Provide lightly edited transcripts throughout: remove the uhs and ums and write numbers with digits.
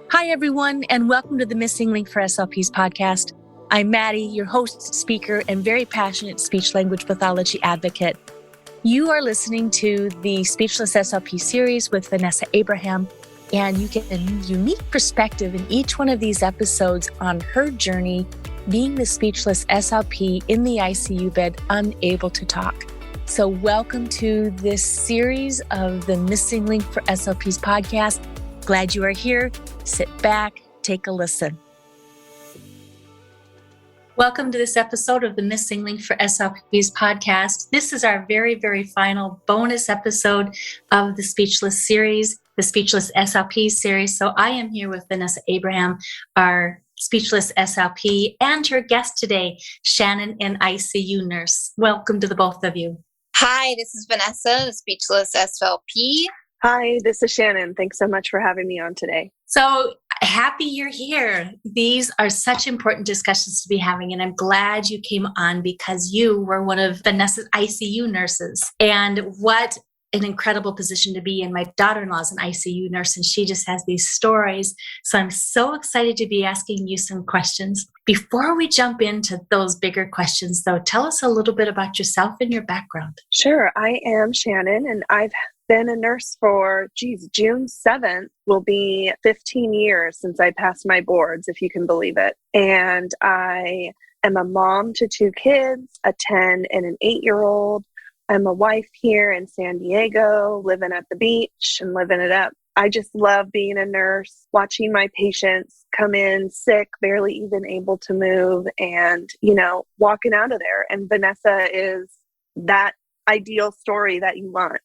Hi, everyone, and welcome to the Missing Link for SLPs podcast. I'm Maddie, your host, speaker, and very passionate speech-language pathology advocate. You are listening to the Speechless SLP series with Vanessa Abraham, and you get a unique perspective in each one of these episodes on her journey being the speechless SLP in the ICU bed, unable to talk. So welcome to this series of the Missing Link for SLPs podcast. Glad you are here. Sit back, take a listen. Welcome to this episode of the Missing Link for SLPs podcast. This is our very, very final bonus episode of the Speechless series, the Speechless SLP series. So I am here with Vanessa Abraham, our Speechless SLP, and her guest today, Shannon, an ICU nurse. Welcome to the both of you. Hi, this is Vanessa, the Speechless SLP. Hi, this is Shannon. Thanks so much for having me on today. So happy you're here. These are such important discussions to be having, and I'm glad you came on because you were one of Vanessa's ICU nurses. And what an incredible position to be in. My daughter-in-law is an ICU nurse, and she just has these stories. So I'm so excited to be asking you some questions. Before we jump into those bigger questions, though, tell us a little bit about yourself and your background. Sure. I am Shannon, and I've been a nurse for, June 7th will be 15 years since I passed my boards, if you can believe it. And I am a mom to 2 kids, a 10 and an 8-year-old. I'm a wife here in San Diego, living at the beach and living it up. I just love being a nurse, watching my patients come in sick, barely even able to move, and, walking out of there. And Vanessa is that ideal story that you want.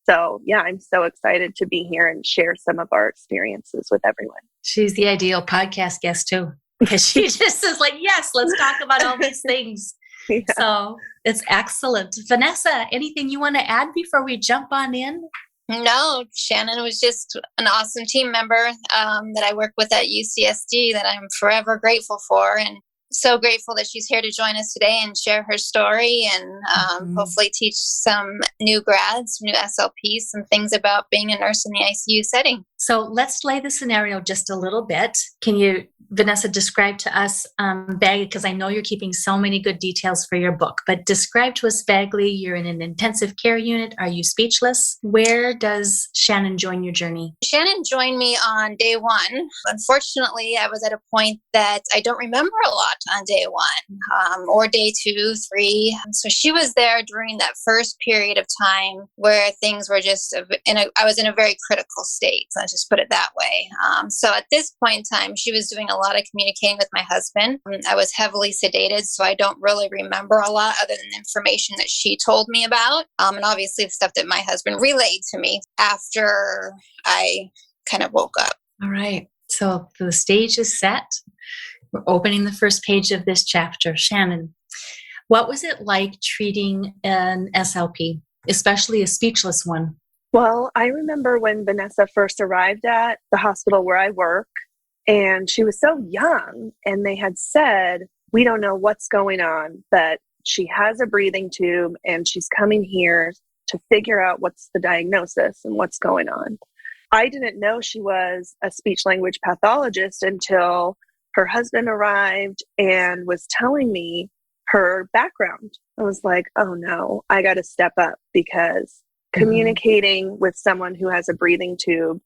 So, yeah, I'm so excited to be here and share some of our experiences with everyone. She's the ideal podcast guest, too, because she just is like, yes, let's talk about all these things. Yeah. So it's excellent. Vanessa, anything you want to add before we jump on in? No, Shannon was just an awesome team member that I work with at UCSD that I'm forever grateful for. And so grateful that she's here to join us today and share her story and hopefully teach some new grads, new SLPs, some things about being a nurse in the ICU setting. So let's lay the scenario just a little bit. Can you, Vanessa, describe to us vaguely, because I know you're keeping so many good details for your book, but describe to us vaguely, you're in an intensive care unit. Are you speechless? Where does Shannon join your journey? Shannon joined me on day 1. Unfortunately, I was at a point that I don't remember a lot on day 1 or day 2, 3. So she was there during that first period of time where things were just, I was in a very critical state. Let's just put it that way. So at this point in time, she was doing a lot of communicating with my husband. I was heavily sedated, so I don't really remember a lot other than the information that she told me about. And obviously the stuff that my husband relayed to me after I kind of woke up. All right. So the stage is set. We're opening the first page of this chapter. Shannon, what was it like treating an SLP, especially a speechless one? Well, I remember when Vanessa first arrived at the hospital where I work, and she was so young, and they had said, we don't know what's going on, but she has a breathing tube, and she's coming here to figure out what's the diagnosis and what's going on. I didn't know she was a speech-language pathologist until her husband arrived and was telling me her background. I was like, oh no, I got to step up, because communicating with someone who has a breathing tube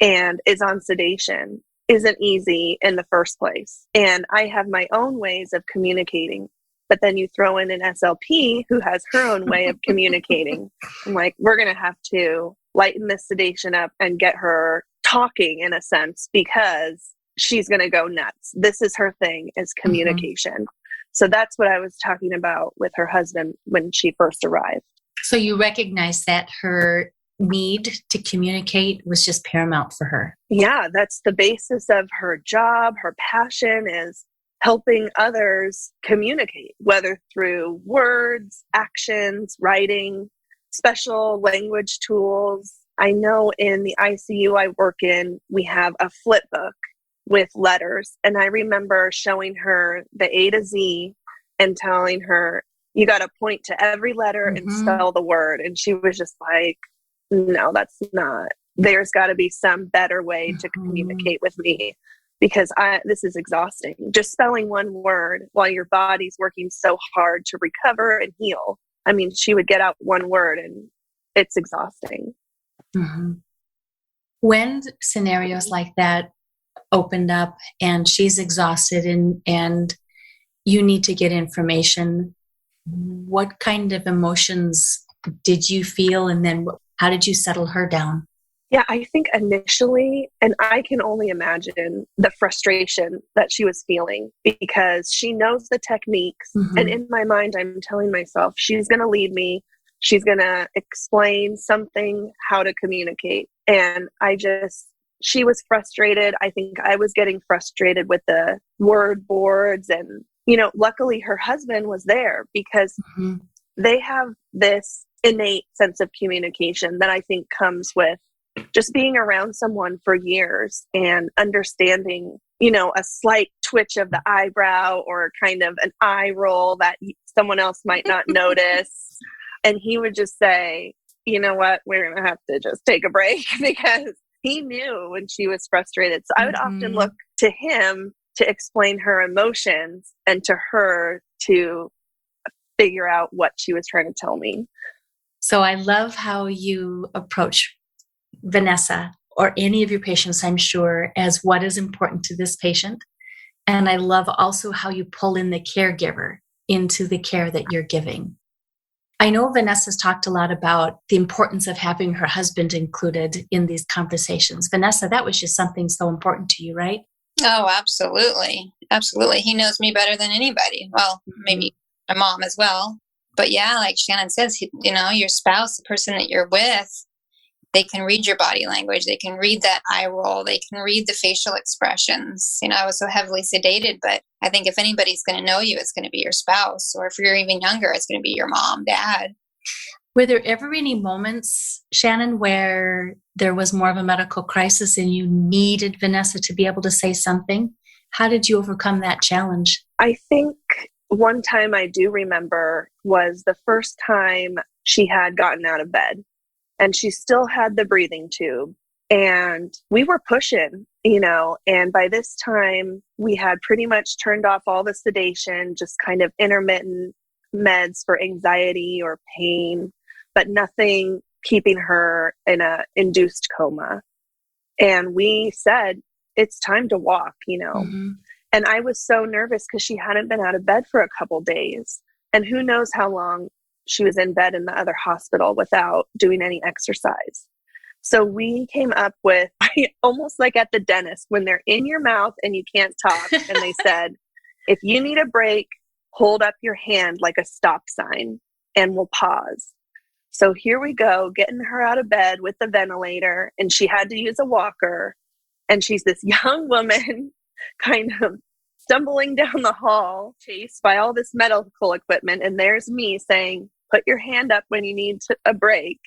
and is on sedation isn't easy in the first place. And I have my own ways of communicating, but then you throw in an SLP who has her own way of communicating. I'm like, we're going to have to lighten this sedation up and get her talking in a sense, because she's going to go nuts. This is her thing, is communication. So that's what I was talking about with her husband when she first arrived. So you recognize that her need to communicate was just paramount for her. Yeah, that's the basis of her job. Her passion is helping others communicate, whether through words, actions, writing, special language tools. I know in the ICU I work in, we have a flip book with letters. And I remember showing her the A to Z and telling her, you got to point to every letter and spell the word. And she was just like, no, that's not there's got to be some better way to communicate with me, because this is exhausting. Just spelling one word while your body's working so hard to recover and heal. I mean, she would get out one word and it's exhausting. Mm-hmm. When scenarios like that opened up and she's exhausted and you need to get information, what kind of emotions did you feel? And then how did you settle her down? Yeah, I think initially, and I can only imagine the frustration that she was feeling, because she knows the techniques. Mm-hmm. And in my mind, I'm telling myself, she's going to lead me. She's going to explain something, how to communicate. And she was frustrated. I think I was getting frustrated with the word boards. And, luckily her husband was there, because mm-hmm. they have this innate sense of communication that I think comes with just being around someone for years and understanding, a slight twitch of the eyebrow or kind of an eye roll that someone else might not notice. And he would just say, you know what, we're going to have to just take a break, because he knew when she was frustrated. So I would often look to him to explain her emotions and to her to figure out what she was trying to tell me. So I love how you approach Vanessa or any of your patients, I'm sure, as what is important to this patient. And I love also how you pull in the caregiver into the care that you're giving. I know Vanessa's talked a lot about the importance of having her husband included in these conversations. Vanessa, that was just something so important to you, right? Oh, absolutely. Absolutely. He knows me better than anybody. Well, maybe my mom as well. But yeah, like Shannon says, your spouse, the person that you're with, they can read your body language. They can read that eye roll. They can read the facial expressions. I was so heavily sedated, but I think if anybody's going to know you, it's going to be your spouse. Or if you're even younger, it's going to be your mom, dad. Were there ever any moments, Shannon, where there was more of a medical crisis and you needed Vanessa to be able to say something? How did you overcome that challenge? I think one time I do remember was the first time she had gotten out of bed. And she still had the breathing tube, and we were pushing, and by this time we had pretty much turned off all the sedation, just kind of intermittent meds for anxiety or pain, but nothing keeping her in a induced coma. And we said, it's time to walk, Mm-hmm. And I was so nervous because she hadn't been out of bed for a couple days, and who knows how long she was in bed in the other hospital without doing any exercise. So we came up with, almost like at the dentist, when they're in your mouth and you can't talk, and they said, if you need a break, hold up your hand like a stop sign and we'll pause. So here we go, getting her out of bed with the ventilator, and she had to use a walker. And she's this young woman kind of stumbling down the hall, chased by all this medical equipment. And there's me saying, put your hand up when you need a break.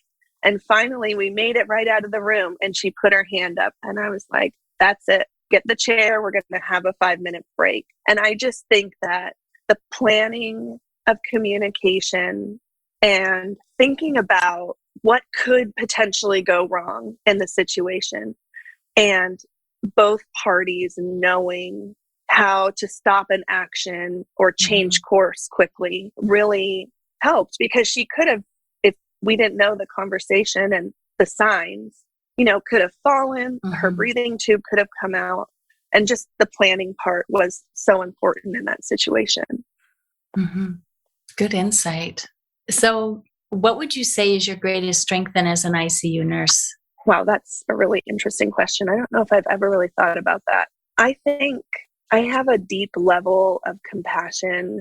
And finally, we made it right out of the room, and she put her hand up. And I was like, that's it. Get the chair. We're going to have a 5-minute break. And I just think that the planning of communication and thinking about what could potentially go wrong in the situation, and both parties knowing how to stop an action or change course quickly really helped, because she could have, if we didn't know the conversation and the signs, could have fallen, her breathing tube could have come out. And just the planning part was so important in that situation. Mm-hmm. Good insight. So what would you say is your greatest strength then as an ICU nurse? Wow, that's a really interesting question. I don't know if I've ever really thought about that. I think I have a deep level of compassion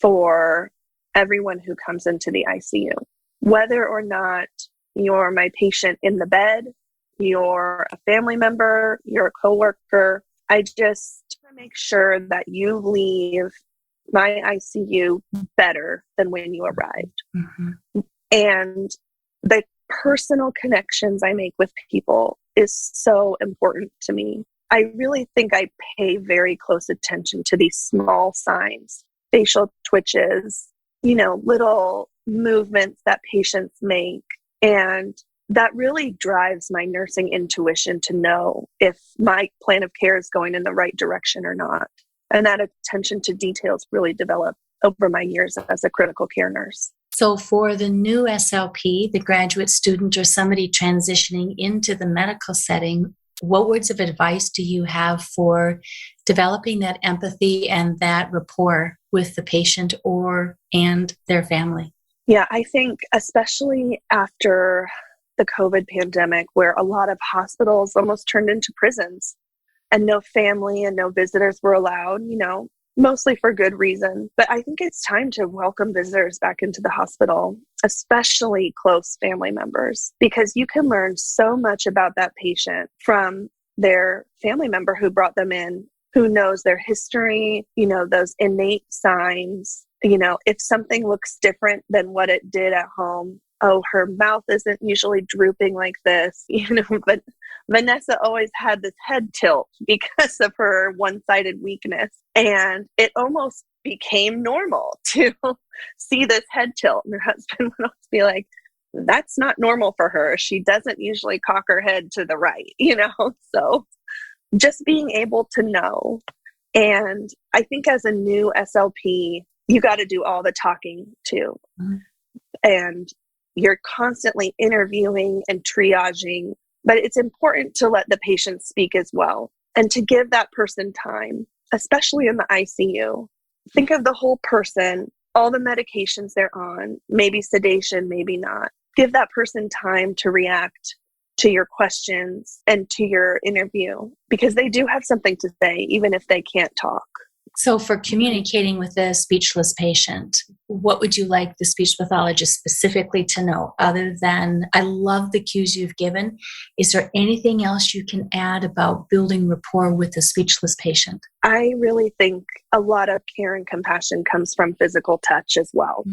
for everyone who comes into the ICU, whether or not you're my patient in the bed, you're a family member, you're a coworker. I just want to make sure that you leave my ICU better than when you arrived. Mm-hmm. And the personal connections I make with people is so important to me. I really think I pay very close attention to these small signs, facial twitches, little movements that patients make. And that really drives my nursing intuition to know if my plan of care is going in the right direction or not. And that attention to details really developed over my years as a critical care nurse. So for the new SLP, the graduate student or somebody transitioning into the medical setting, what words of advice do you have for developing that empathy and that rapport with the patient and their family? Yeah, I think especially after the COVID pandemic, where a lot of hospitals almost turned into prisons and no family and no visitors were allowed, mostly for good reason. But I think it's time to welcome visitors back into the hospital, especially close family members, because you can learn so much about that patient from their family member who brought them in, who knows their history, those innate signs. If something looks different than what it did at home, oh, her mouth isn't usually drooping like this, but Vanessa always had this head tilt because of her one-sided weakness. And it almost became normal to see this head tilt. And her husband would always be like, that's not normal for her. She doesn't usually cock her head to the right, So just being able to know. And I think as a new SLP, you got to do all the talking too. Mm-hmm. And you're constantly interviewing and triaging, but it's important to let the patient speak as well and to give that person time, especially in the ICU. Think of the whole person, all the medications they're on, maybe sedation, maybe not. Give that person time to react to your questions and to your interview, because they do have something to say, even if they can't talk. So for communicating with a speechless patient, what would you like the speech pathologist specifically to know other than, I love the cues you've given. Is there anything else you can add about building rapport with the speechless patient? I really think a lot of care and compassion comes from physical touch as well.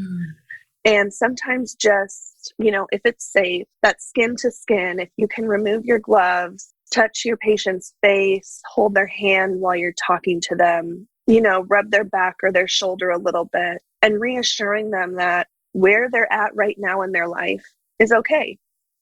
And sometimes just, if it's safe, that skin to skin, if you can remove your gloves, touch your patient's face, hold their hand while you're talking to them, rub their back or their shoulder a little bit, and reassuring them that where they're at right now in their life is okay.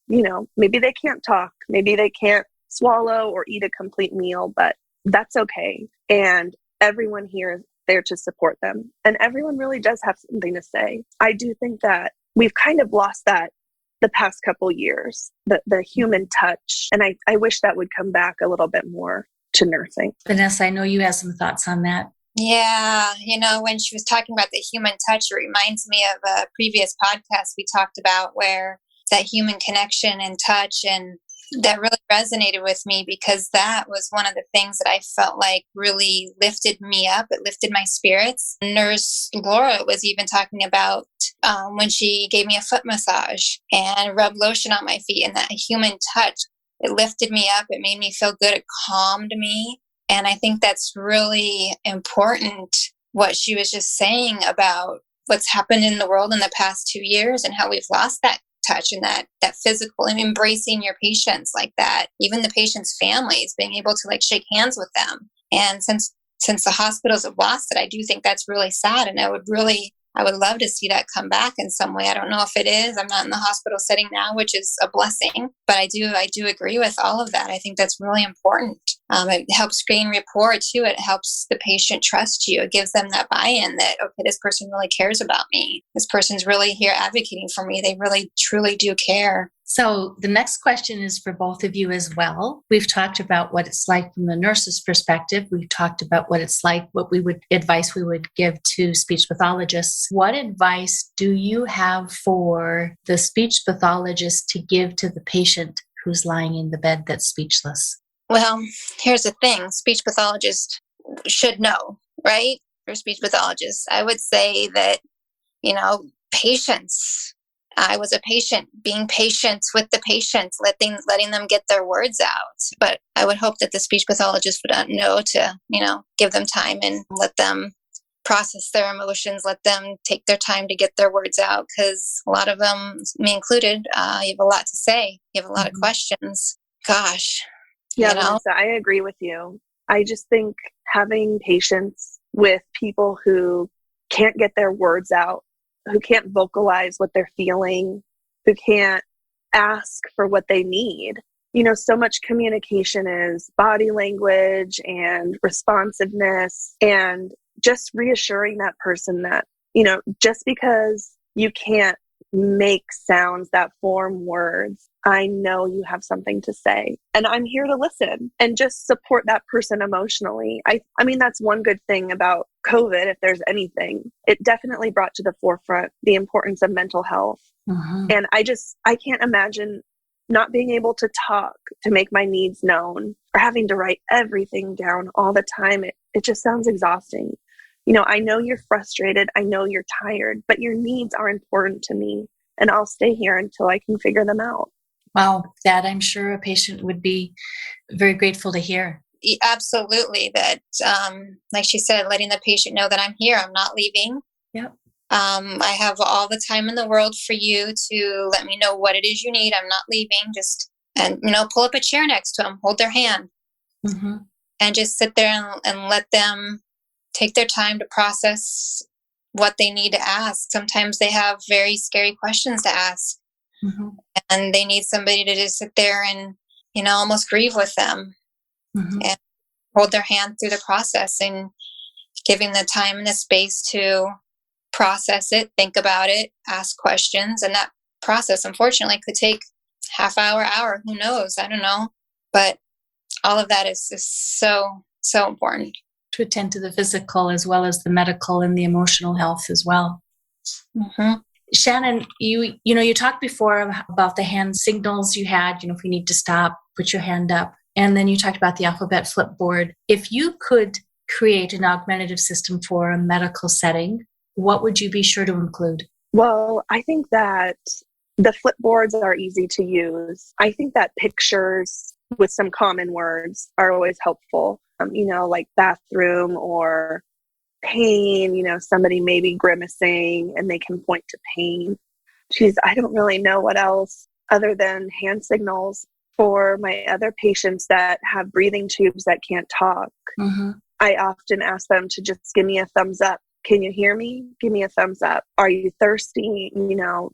Maybe they can't talk, maybe they can't swallow or eat a complete meal, but that's okay. And everyone here is there to support them. And everyone really does have something to say. I do think that we've kind of lost that the past couple years, the human touch. And I wish that would come back a little bit more to nursing. Vanessa, I know you have some thoughts on that. Yeah, when she was talking about the human touch, it reminds me of a previous podcast we talked about where that human connection and touch, and that really resonated with me because that was one of the things that I felt like really lifted me up. It lifted my spirits. Nurse Laura was even talking about when she gave me a foot massage and rubbed lotion on my feet, and that human touch, it lifted me up. It made me feel good. It calmed me. And I think that's really important, what she was just saying about what's happened in the world in the past 2 years and how we've lost that touch and that physical, and embracing your patients like that, even the patients' families, being able to shake hands with them. And since the hospitals have lost it, I do think that's really sad. And I would love to see that come back in some way. I don't know if it is. I'm not in the hospital setting now, which is a blessing. But I do agree with all of that. I think that's really important. It helps gain rapport too. It helps the patient trust you. It gives them that buy-in that, okay, this person really cares about me. This person's really here advocating for me. They really, truly do care. So the next question is for both of you as well. We've talked about what it's like from the nurse's perspective. We've talked about what it's like, advice we would give to speech pathologists. What advice do you have for the speech pathologist to give to the patient who's lying in the bed that's speechless? Well, here's the thing. Speech pathologists should know, right? For speech pathologists, I would say that, patience. I was a patient, being patient with the patients, letting them get their words out. But I would hope that the speech pathologist would know to, give them time and let them process their emotions, let them take their time to get their words out. Because a lot of them, me included, you have a lot to say. You have a lot of questions. Gosh. Yeah, Vanessa, I agree with you. I just think having patience with people who can't get their words out, who can't vocalize what they're feeling, who can't ask for what they need. So much communication is body language and responsiveness, and just reassuring that person that, just because you can't make sounds that form words, I know you have something to say, and I'm here to listen and just support that person emotionally. I mean, that's one good thing about COVID, if there's anything. It definitely brought to the forefront the importance of mental health. And I can't imagine not being able to talk, to make my needs known, or having to write everything down all the time. It just sounds exhausting. I know you're frustrated. I know you're tired, but your needs are important to me, and I'll stay here until I can figure them out. Wow, that I'm sure a patient would be very grateful to hear. Absolutely. That, like she said, letting the patient know that I'm here, I'm not leaving. Yep. I have all the time in the world for you to let me know what it is you need. I'm not leaving. And pull up a chair next to them, hold their hand, and just sit there and let them take their time to process what they need to ask. Sometimes they have very scary questions to ask, and they need somebody to just sit there and, almost grieve with them and hold their hand through the process, and giving the time and the space to process it, think about it, ask questions. And that process, unfortunately, could take half hour, who knows? I don't know. But all of that is so, so important. To attend to the physical as well as the medical and the emotional health as well. Shannon, you talked before about the hand signals you had, if you need to stop, put your hand up. And then you talked about the alphabet flipboard. If you could create an augmentative system for a medical setting, what would you be sure to include? Well, I think that the flipboards are easy to use. I think that pictures with some common words are always helpful. Like bathroom or pain, somebody maybe grimacing and they can point to pain. I don't really know what else other than hand signals. For my other patients that have breathing tubes that can't talk, I often ask them to just give me a thumbs up. Can you hear me? Give me a thumbs up. Are you thirsty?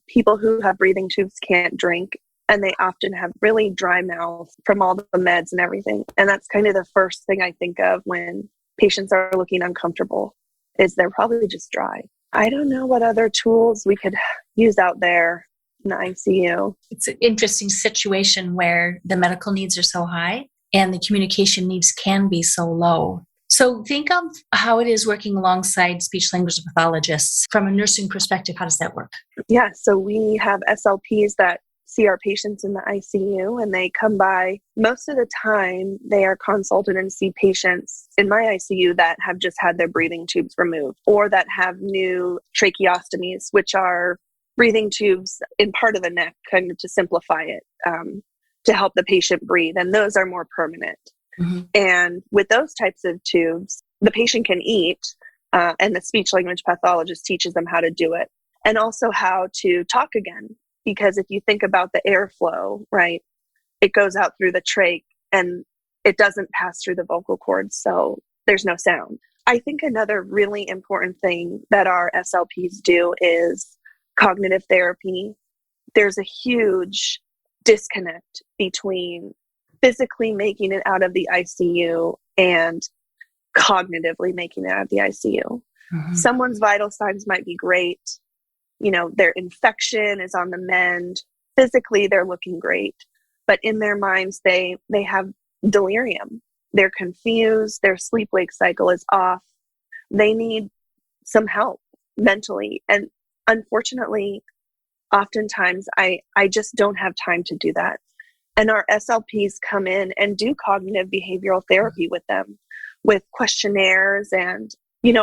People who have breathing tubes can't drink, and they often have really dry mouth from all the meds and everything. And that's kind of the first thing I think of when patients are looking uncomfortable, is they're probably just dry. I don't know what other tools we could use out there in the ICU. It's an interesting situation where the medical needs are so high and the communication needs can be so low. So think of how it is working alongside speech language pathologists. From a nursing perspective, how does that work? Yeah, so we have SLPs that see our patients in the ICU, and they come by. Most of the time, they are consulted and see patients in my ICU that have just had their breathing tubes removed, or that have new tracheostomies, which are breathing tubes in part of the neck, kind of to simplify it, to help the patient breathe. And those are more permanent. And with those types of tubes, the patient can eat, and the speech language pathologist teaches them how to do it, and also how to talk again. Because if you think about the airflow, right, it goes out through the trach and it doesn't pass through the vocal cords, so there's no sound. I think another really important thing that our SLPs do is cognitive therapy. There's a huge disconnect between physically making it out of the ICU and cognitively making it out of the ICU. Someone's vital signs might be great. Their infection is on the mend. Physically, they're looking great. But in their minds, they have delirium. They're confused. Their sleep-wake cycle is off. They need some help mentally. And unfortunately, oftentimes, I just don't have time to do that. And our SLPs come in and do cognitive behavioral therapy with them, with questionnaires and,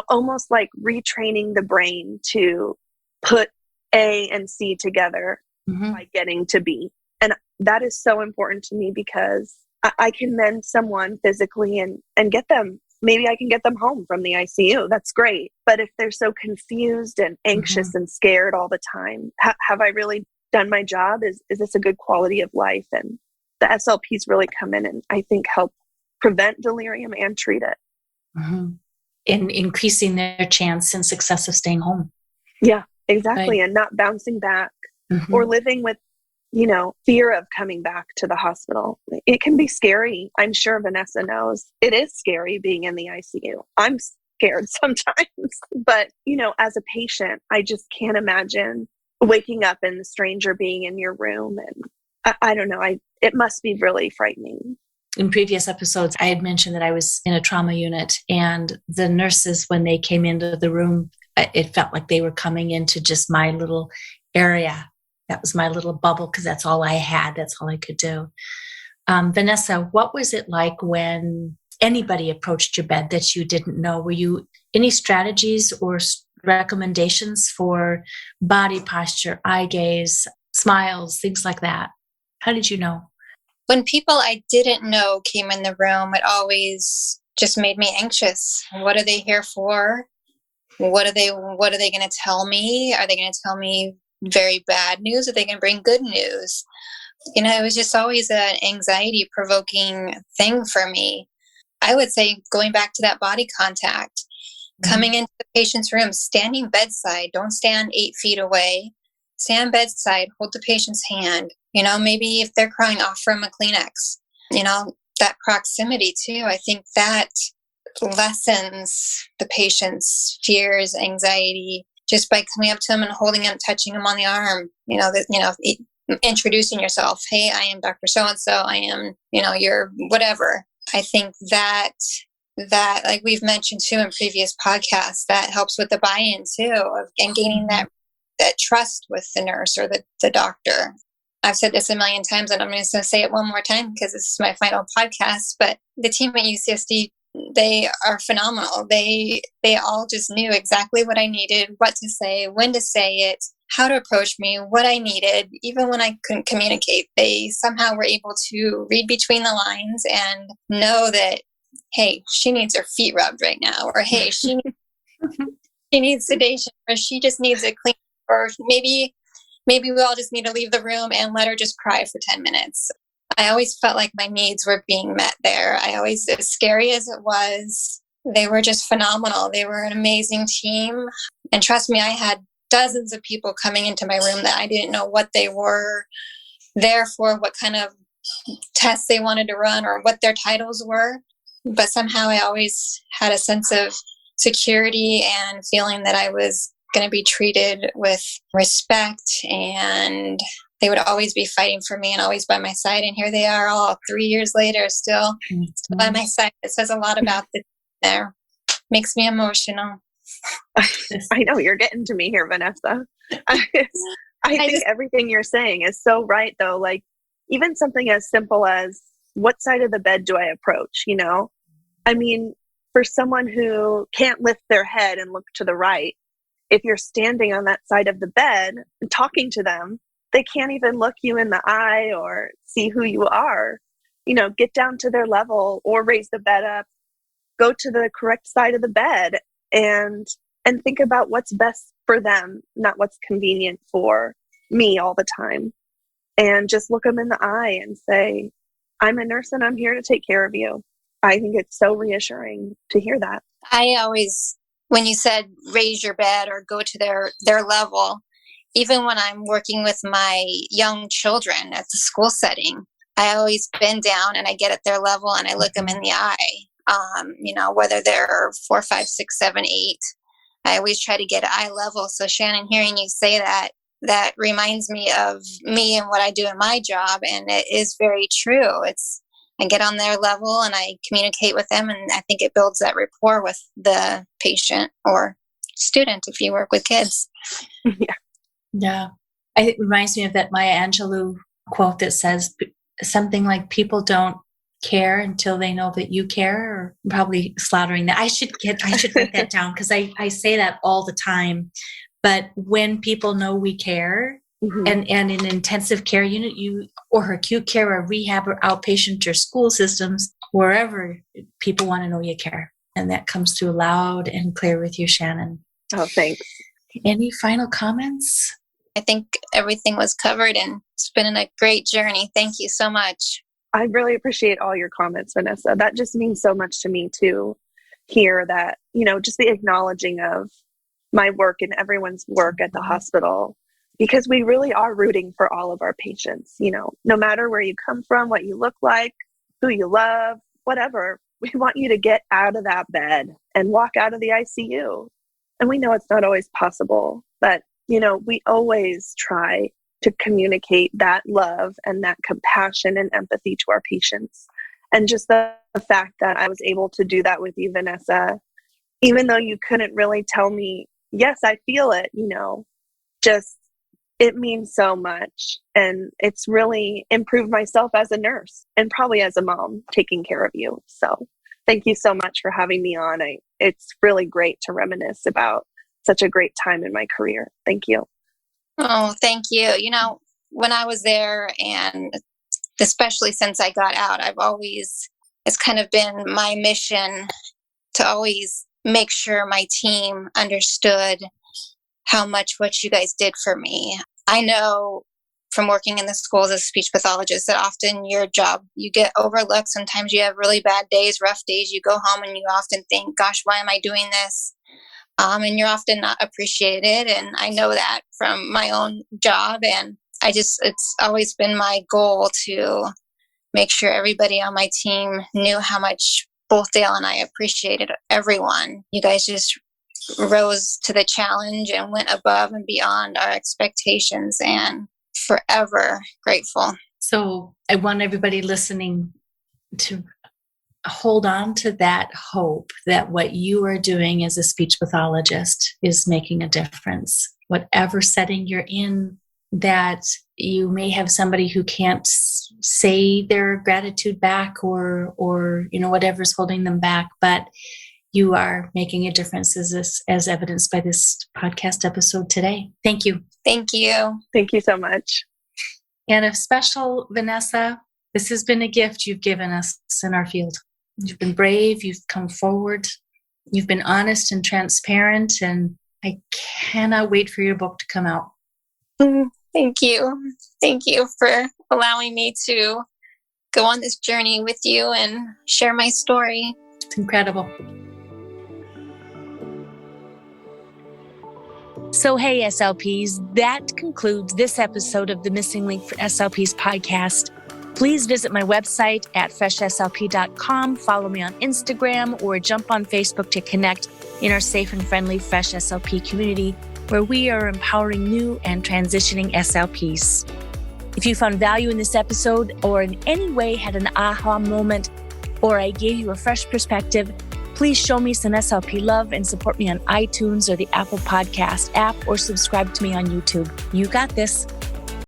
almost like retraining the brain to put A and C together by getting to B. And that is so important to me, because I can mend someone physically and get them, maybe I can get them home from the ICU. That's great. But if they're so confused and anxious and scared all the time, have I really done my job? Is this a good quality of life? And the SLPs really come in and I think help prevent delirium and treat it. In increasing their chance and success of staying home. Yeah, exactly. Right. And not bouncing back or living with fear of coming back to the hospital. It can be scary. I'm sure Vanessa knows it is scary being in the ICU. I'm scared sometimes, but as a patient, I just can't imagine waking up and the stranger being in your room. And I don't know. It must be really frightening. In previous episodes, I had mentioned that I was in a trauma unit, and the nurses, when they came into the room, it felt like they were coming into just my little area. That was my little bubble, because that's all I had. That's all I could do. Vanessa, what was it like when anybody approached your bed that you didn't know? Were you any strategies or recommendations for body posture, eye gaze, smiles, things like that? How did you know? When people I didn't know came in the room, it always just made me anxious. What are they here for? What are they going to tell me? Are they going to tell me very bad news? Are they going to bring good news? It was just always an anxiety provoking thing for me. I would say, going back to that body contact, coming into the patient's room, standing bedside, don't stand 8 feet away, stand bedside, hold the patient's hand, maybe if they're crying, offer them a Kleenex, that proximity too. I think that lessens the patient's fears, anxiety, just by coming up to them and holding them, touching them on the arm, introducing yourself. Hey, I am Dr. So-and-so. I am, your whatever. I think that like we've mentioned too in previous podcasts, that helps with the buy-in too, and gaining that trust with the nurse or the doctor. I've said this a million times, and I'm just going to say it one more time because this is my final podcast, but the team at UCSD, they are phenomenal. They all just knew exactly what I needed, what to say, when to say it, how to approach me, what I needed. Even when I couldn't communicate, they somehow were able to read between the lines and know that, hey, she needs her feet rubbed right now, or hey, she needs sedation, or she just needs a clean, or maybe we all just need to leave the room and let her just cry for 10 minutes. I always felt like my needs were being met there. As scary as it was, they were just phenomenal. They were an amazing team. And trust me, I had dozens of people coming into my room that I didn't know what they were there for, what kind of tests they wanted to run, or what their titles were. But somehow I always had a sense of security and feeling that I was going to be treated with respect, and they would always be fighting for me and always by my side. And here they are all 3 years later, still by my side. It says a lot about the there. Makes me emotional. I know you're getting to me here, Vanessa. I think everything you're saying is so right, though. Like, even something as simple as, what side of the bed do I approach? I mean, for someone who can't lift their head and look to the right, if you're standing on that side of the bed and talking to them, they can't even look you in the eye or see who you are. Get down to their level or raise the bed up, go to the correct side of the bed and think about what's best for them, not what's convenient for me all the time. And just look them in the eye and say, I'm a nurse and I'm here to take care of you. I think it's so reassuring to hear that. I always, when you said raise your bed or go to their level, even when I'm working with my young children at the school setting, I always bend down and I get at their level and I look them in the eye. Whether they're 4, 5, 6, 7, 8, I always try to get eye level. So Shannon, hearing you say that reminds me of me and what I do in my job. And it is very true. I get on their level and I communicate with them. And I think it builds that rapport with the patient or student if you work with kids. Yeah. It reminds me of that Maya Angelou quote that says something like, people don't care until they know that you care, or probably slaughtering that. I should write that down, because I say that all the time. But when people know we care, and in intensive care unit, or acute care or rehab or outpatient or school systems, wherever, people want to know you care. And that comes through loud and clear with you, Shannon. Oh, thanks. Any final comments? I think everything was covered, and it's been a great journey. Thank you so much. I really appreciate all your comments, Vanessa. That just means so much to me to hear that, just the acknowledging of my work and everyone's work at the hospital. because we really are rooting for all of our patients, no matter where you come from, what you look like, who you love, whatever. We want you to get out of that bed and walk out of the ICU. And we know it's not always possible, but, we always try to communicate that love and that compassion and empathy to our patients. And just the fact that I was able to do that with you, Vanessa, even though you couldn't really tell me, yes, I feel it, just it means so much. And it's really improved myself as a nurse and probably as a mom taking care of you. So thank you so much for having me on. It's really great to reminisce about such a great time in my career. Thank you. Oh, thank you. When I was there, and especially since I got out, it's kind of been my mission to always make sure my team understood how much what you guys did for me. I know from working in the schools as a speech pathologist that often your job, you get overlooked. Sometimes you have really bad days, rough days. You go home and you often think, gosh, why am I doing this? And you're often not appreciated. And I know that from my own job. And it's always been my goal to make sure everybody on my team knew how much both Dale and I appreciated everyone. You guys just rose to the challenge and went above and beyond our expectations, and forever grateful. So I want everybody listening to hold on to that hope that what you are doing as a speech pathologist is making a difference. Whatever setting you're in, that you may have somebody who can't say their gratitude back or whatever's holding them back, but you are making a difference as evidenced by this podcast episode today. Thank you. Thank you. Thank you so much. And a special, Vanessa, this has been a gift you've given us in our field. You've been brave. You've come forward. You've been honest and transparent. And I cannot wait for your book to come out. Thank you. Thank you for allowing me to go on this journey with you and share my story. It's incredible. So, hey, SLPs, that concludes this episode of the Missing Link for SLPs podcast. Please visit my website at freshslp.com, follow me on Instagram, or jump on Facebook to connect in our safe and friendly Fresh SLP community, where we are empowering new and transitioning SLPs. If you found value in this episode or in any way had an aha moment, or I gave you a fresh perspective, please show me some SLP love and support me on iTunes or the Apple Podcast app, or subscribe to me on YouTube. You got this.